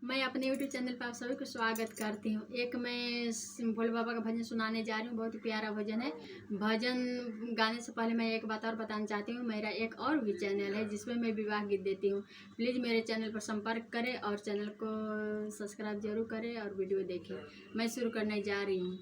मैं अपने YouTube channel पर आप सभी को स्वागत करती हूँ। एक मैं भोले बाबा का भजन सुनाने जा रही हूँ। बहुत ही प्यारा भजन है। भजन गाने से पहले मैं एक बात और बताना चाहती हूँ। मेरा एक और भी चैनल है जिसमें मैं विवाह गीत देती हूँ। प्लीज़ मेरे चैनल पर संपर्क करें और चैनल को सब्सक्राइब जरूर करें और वीडियो देखें। मैं शुरू करने जा रही हूँ।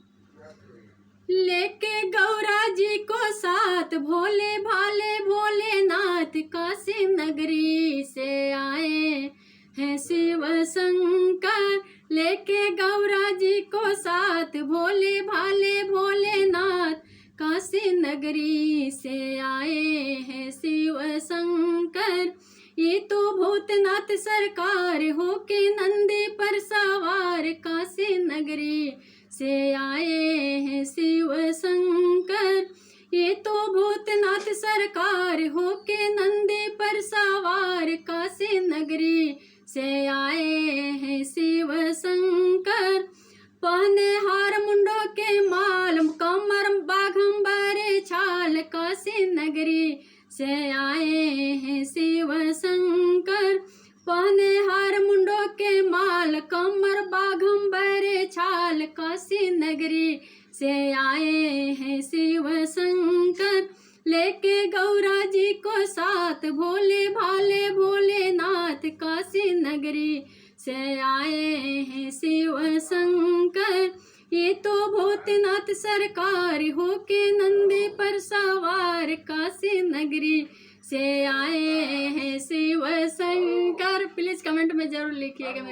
लेके गौरा जी को साथ भोले भाले भोलेनाथ काशी नगरी से आए हैं शिव शंकर। लेके गौरा जी को साथ भोले भाले भोलेनाथ काशी नगरी से आए हैं शिव शंकर। ये तो भूतनाथ सरकार होके नंदी पर सवार काशी नगरी से आए हैं शिव शंकर। ये तो भूतनाथ सरकार होके नंदी पर सवार काशी नगरी से आए हैं शिव शंकर। पहने हार मुंडों के माल कमर बाघंबर छाल काशी नगरी से आए हैं शिव शंकर। पहने हार मुंडों के माल कमर बाघंबर छाल काशी नगरी से आए हैं शिव शंकर। लेके गौरा जी को साथ भोले भाले भोलेनाथ काशी नगरी से आए हैं शिव शंकर। ये तो भूतनाथ सरकार होके नंदी पर सवार काशी नगरी से आए हैं शिव शंकर। प्लीज कमेंट में जरूर लिखिएगा।